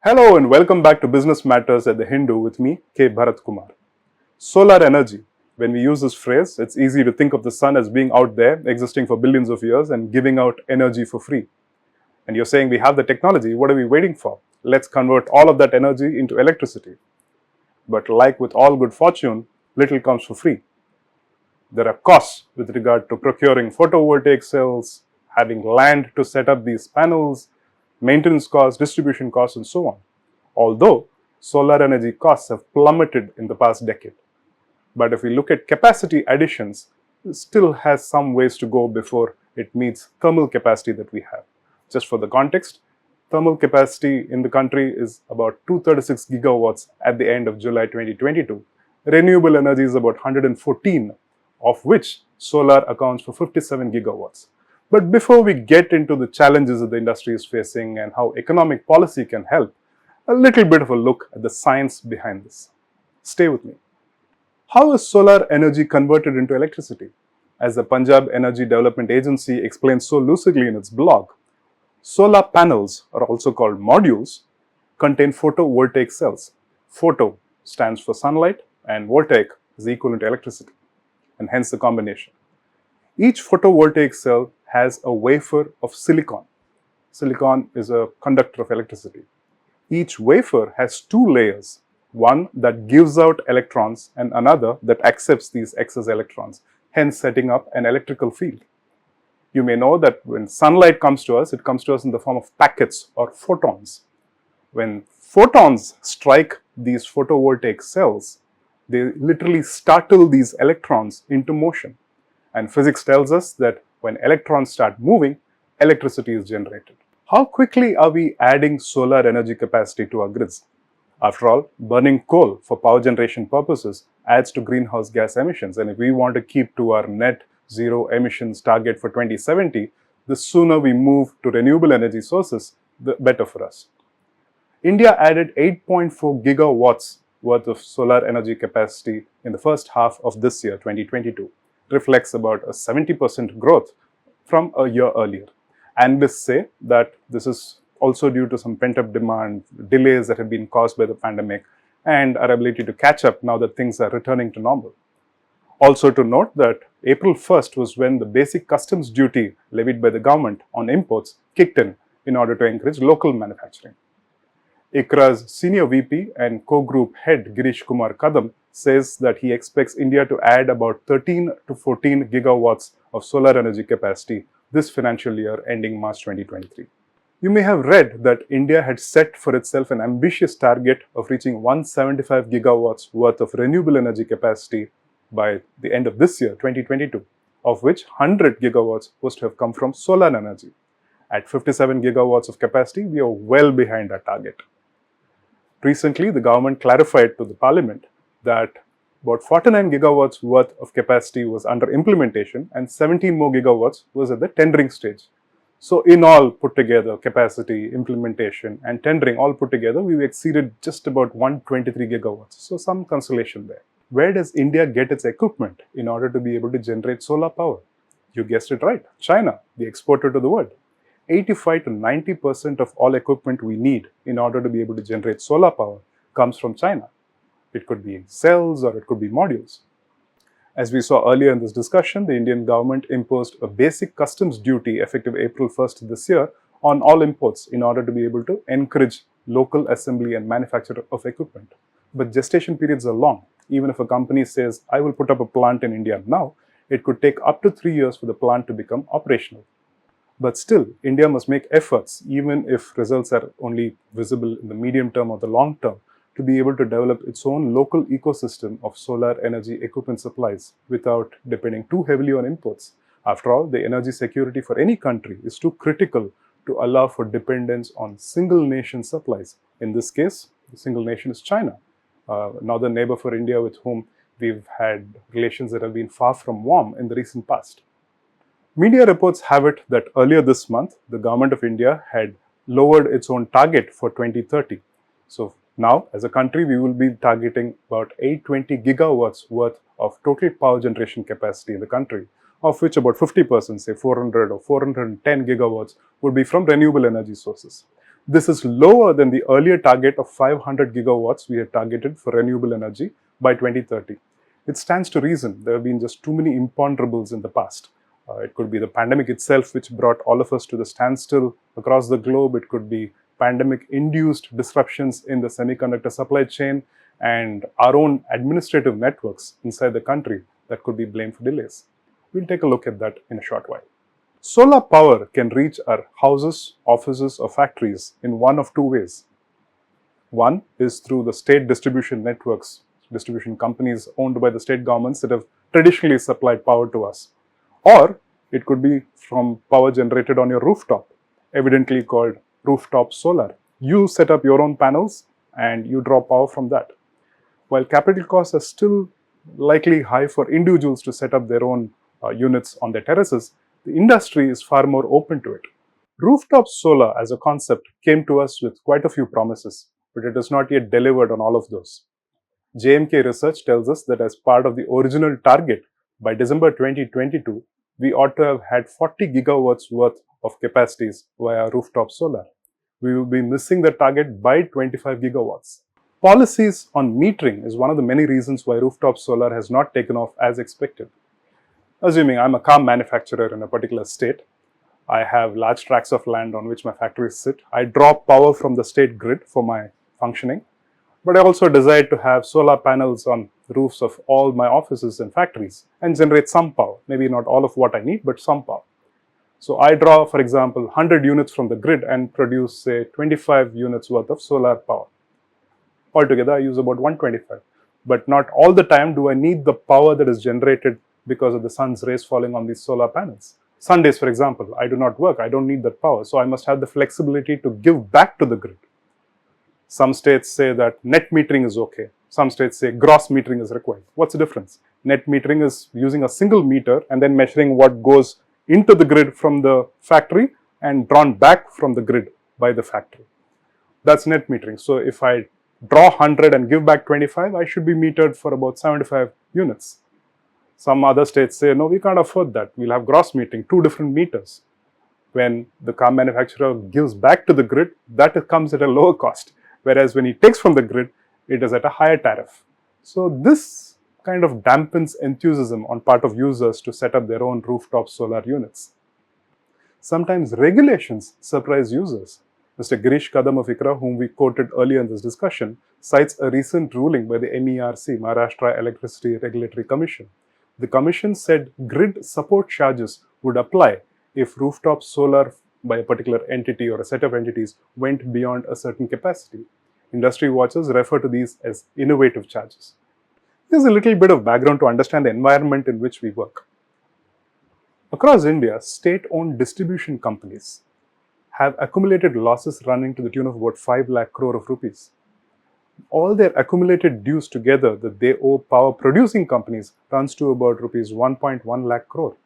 Hello and welcome back to Business Matters at the Hindu with me, K. Bharat Kumar. Solar energy. When we use this phrase, it's easy to think of the sun as being out there, existing for billions of years and giving out energy for free. And you're saying we have the technology, what are we waiting for? Let's convert all of that energy into electricity. But like with all good fortune, little comes for free. There are costs with regard to procuring photovoltaic cells, having land to set up these panels, maintenance costs, distribution costs, and so on. Although solar energy costs have plummeted in the past decade. But if we look at capacity additions, it still has some ways to go before it meets thermal capacity that we have. Just for the context, thermal capacity in the country is about 236 gigawatts at the end of July 2022. Renewable energy is about 114, of which solar accounts for 57 gigawatts. But before we get into the challenges that the industry is facing and how economic policy can help, a little bit of a look at the science behind this. Stay with me. How is solar energy converted into electricity? As the Punjab Energy Development Agency explains so lucidly in its blog, solar panels, or also called modules, contain photovoltaic cells. Photo stands for sunlight and voltaic is equivalent to electricity, and hence the combination. Each photovoltaic cell has a wafer of silicon. Silicon is a conductor of electricity. Each wafer has two layers, one that gives out electrons and another that accepts these excess electrons, hence setting up an electrical field. You may know that when sunlight comes to us, it comes to us in the form of packets or photons. When photons strike these photovoltaic cells, they literally startle these electrons into motion. And physics tells us that when electrons start moving, electricity is generated. How quickly are we adding solar energy capacity to our grids? After all, burning coal for power generation purposes adds to greenhouse gas emissions. And if we want to keep to our net zero emissions target for 2070, the sooner we move to renewable energy sources, the better for us. India added 8.4 gigawatts worth of solar energy capacity in the first half of this year, 2022. Reflects about a 70% growth from a year earlier. Analysts say that this is also due to some pent-up demand, delays that have been caused by the pandemic, and our ability to catch up now that things are returning to normal. Also to note that April 1st was when the basic customs duty levied by the government on imports kicked in order to encourage local manufacturing. ICRA's senior VP and co-group head Girish Kumar Kadam says that he expects India to add about 13 to 14 gigawatts of solar energy capacity this financial year ending March 2023. You may have read that India had set for itself an ambitious target of reaching 175 gigawatts worth of renewable energy capacity by the end of this year, 2022, of which 100 gigawatts was to have come from solar energy. At 57 gigawatts of capacity, we are well behind our target. Recently, the government clarified to the parliament that about 49 gigawatts worth of capacity was under implementation and 17 more gigawatts was at the tendering stage. So in all put together, capacity, implementation and tendering all put together, we've exceeded just about 123 gigawatts. So some consolation there. Where does India get its equipment in order to be able to generate solar power? You guessed it right, China, the exporter to the world. 85 to 90% of all equipment we need in order to be able to generate solar power comes from China. It could be cells or it could be modules. As we saw earlier in this discussion, the Indian government imposed a basic customs duty effective April 1st this year on all imports in order to be able to encourage local assembly and manufacture of equipment. But gestation periods are long. Even if a company says, I will put up a plant in India now, it could take up to 3 years for the plant to become operational. But still, India must make efforts, even if results are only visible in the medium term or the long term, to be able to develop its own local ecosystem of solar energy equipment supplies without depending too heavily on imports. After all, the energy security for any country is too critical to allow for dependence on single nation supplies. In this case, the single nation is China, another neighbor for India with whom we've had relations that have been far from warm in the recent past. Media reports have it that earlier this month, the government of India had lowered its own target for 2030. So now, as a country, we will be targeting about 820 gigawatts worth of total power generation capacity in the country, of which about 50%, say 400 or 410 gigawatts, would be from renewable energy sources. This is lower than the earlier target of 500 gigawatts we had targeted for renewable energy by 2030. It stands to reason there have been just too many imponderables in the past. It could be the pandemic itself, which brought all of us to the standstill across the globe. It could be pandemic-induced disruptions in the semiconductor supply chain and our own administrative networks inside the country that could be blamed for delays. We'll take a look at that in a short while. Solar power can reach our houses, offices, or factories in one of two ways. One is through the state distribution networks, distribution companies owned by the state governments that have traditionally supplied power to us. Or it could be from power generated on your rooftop, evidently called rooftop solar. You set up your own panels and you draw power from that. While capital costs are still likely high for individuals to set up their own units on their terraces, the industry is far more open to it. Rooftop solar as a concept came to us with quite a few promises, but it has not yet delivered on all of those. JMK research tells us that as part of the original target, by December 2022, we ought to have had 40 gigawatts worth of capacities via rooftop solar. We will be missing the target by 25 gigawatts. Policies on metering is one of the many reasons why rooftop solar has not taken off as expected. Assuming I'm a car manufacturer in a particular state, I have large tracts of land on which my factories sit. I draw power from the state grid for my functioning, but I also desire to have solar panels on the roofs of all my offices and factories and generate some power, maybe not all of what I need, but some power. So I draw, for example, 100 units from the grid and produce, say, 25 units worth of solar power. Altogether, I use about 125. But not all the time do I need the power that is generated because of the sun's rays falling on these solar panels. Sundays, for example, I do not work. I don't need that power. So I must have the flexibility to give back to the grid. Some states say that net metering is okay. Some states say gross metering is required. What's the difference? Net metering is using a single meter and then measuring what goes into the grid from the factory and drawn back from the grid by the factory. That's net metering. So if I draw 100 and give back 25, I should be metered for about 75 units. Some other states say, no, we can't afford that. We'll have gross metering, 2 different meters. When the car manufacturer gives back to the grid, that comes at a lower cost. Whereas when he takes from the grid, it is at a higher tariff. So this kind of dampens enthusiasm on part of users to set up their own rooftop solar units. Sometimes regulations surprise users. Mr. Girish Kadam of ICRA, whom we quoted earlier in this discussion, cites a recent ruling by the MERC, Maharashtra Electricity Regulatory Commission. The commission said grid support charges would apply if rooftop solar by a particular entity or a set of entities went beyond a certain capacity. Industry watchers refer to these as innovative charges. Here's a little bit of background to understand the environment in which we work. Across India, state-owned distribution companies have accumulated losses running to the tune of about 5 lakh crore of rupees. All their accumulated dues together that they owe power producing companies runs to about rupees 1.1 lakh crore.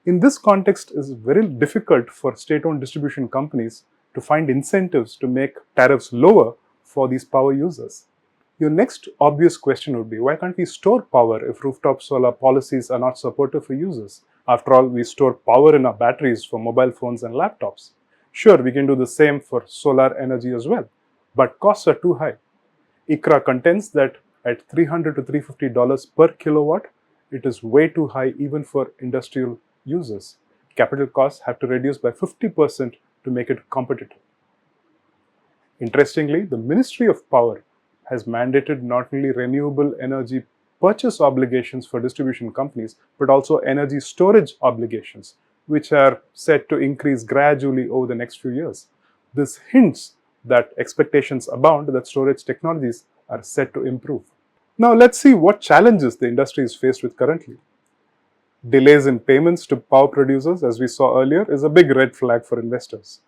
In this context, it is very difficult for state-owned distribution companies to find incentives to make tariffs lower for these power users. Your next obvious question would be, why can't we store power if rooftop solar policies are not supportive for users? After all, we store power in our batteries for mobile phones and laptops. Sure, we can do the same for solar energy as well, but costs are too high. ICRA contends that at $300 to $350 per kilowatt, it is way too high even for industrial users. Capital costs have to reduce by 50% to make it competitive. Interestingly, the Ministry of Power has mandated not only renewable energy purchase obligations for distribution companies, but also energy storage obligations, which are set to increase gradually over the next few years. This hints that expectations abound that storage technologies are set to improve. Now let's see what challenges the industry is faced with currently. Delays in payments to power producers, as we saw earlier, is a big red flag for investors.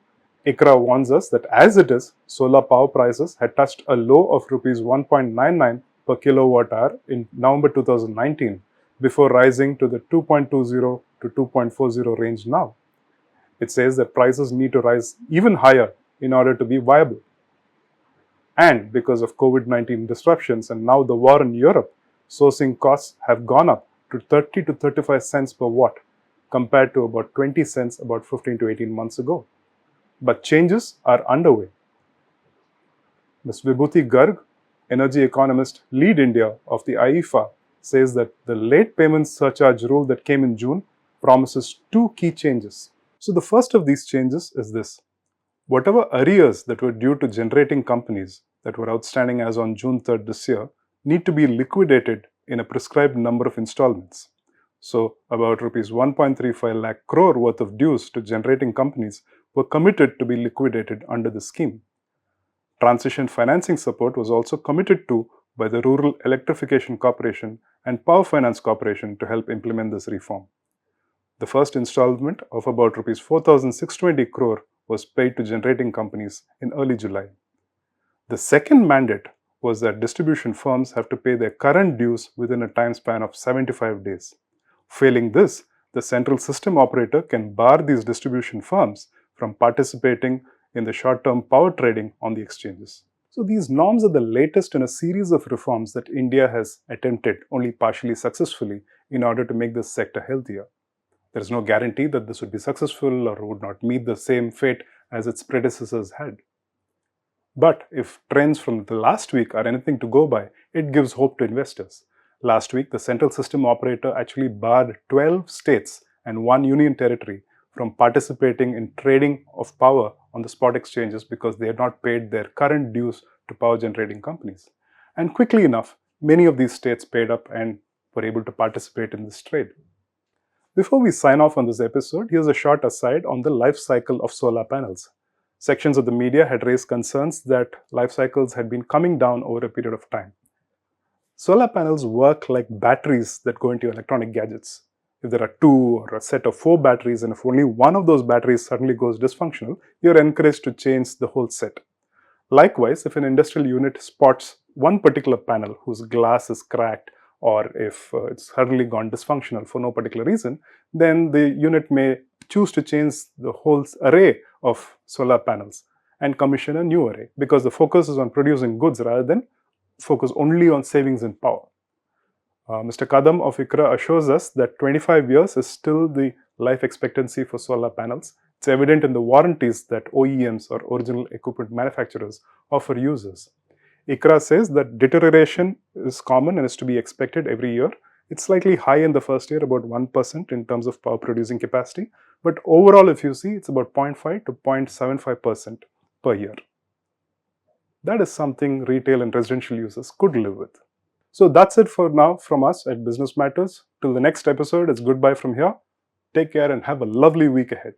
ICRA warns us that as it is, solar power prices had touched a low of rupees 1.99 per kilowatt hour in November 2019 before rising to the 2.20 to 2.40 range now. It says that prices need to rise even higher in order to be viable. And because of COVID-19 disruptions and now the war in Europe, sourcing costs have gone up to 30 to 35 cents per watt compared to about 20 cents about 15 to 18 months ago. But changes are underway. Ms. Vibhuti Garg, energy economist, lead India of the IEFA, says that the late payment surcharge rule that came in June promises two key changes. So the first of these changes is this. Whatever arrears that were due to generating companies that were outstanding as on June 3rd this year need to be liquidated in a prescribed number of installments. So about rupees 1.35 lakh crore worth of dues to generating companies were committed to be liquidated under the scheme. Transition financing support was also committed to by the Rural Electrification Corporation and Power Finance Corporation to help implement this reform. The first installment of about rupees 4,620 crore was paid to generating companies in early July. The second mandate was that distribution firms have to pay their current dues within a time span of 75 days. Failing this, the central system operator can bar these distribution firms from participating in the short-term power trading on the exchanges. So these norms are the latest in a series of reforms that India has attempted only partially successfully in order to make this sector healthier. There is no guarantee that this would be successful or would not meet the same fate as its predecessors had. But if trends from the last week are anything to go by, it gives hope to investors. Last week, the central system operator actually barred 12 states and 1 union territory from participating in trading of power on the spot exchanges because they had not paid their current dues to power generating companies. And quickly enough, many of these states paid up and were able to participate in this trade. Before we sign off on this episode, here's a short aside on the life cycle of solar panels. Sections of the media had raised concerns that life cycles had been coming down over a period of time. Solar panels work like batteries that go into your electronic gadgets. If there are 2 or a set of 4 batteries and if only one of those batteries suddenly goes dysfunctional, you're encouraged to change the whole set. Likewise, if an industrial unit spots one particular panel whose glass is cracked or if it's suddenly gone dysfunctional for no particular reason, then the unit may choose to change the whole array of solar panels and commission a new array because the focus is on producing goods rather than focus only on savings in power. Mr. Kadam of ICRA assures us that 25 years is still the life expectancy for solar panels. It's evident in the warranties that OEMs or original equipment manufacturers offer users. ICRA says that deterioration is common and is to be expected every year. It's slightly high in the first year, about 1% in terms of power producing capacity. But overall, if you see, it's about 0.5 to 0.75% per year. That is something retail and residential users could live with. So that's it for now from us at Business Matters. Till the next episode, it's goodbye from here. Take care and have a lovely week ahead.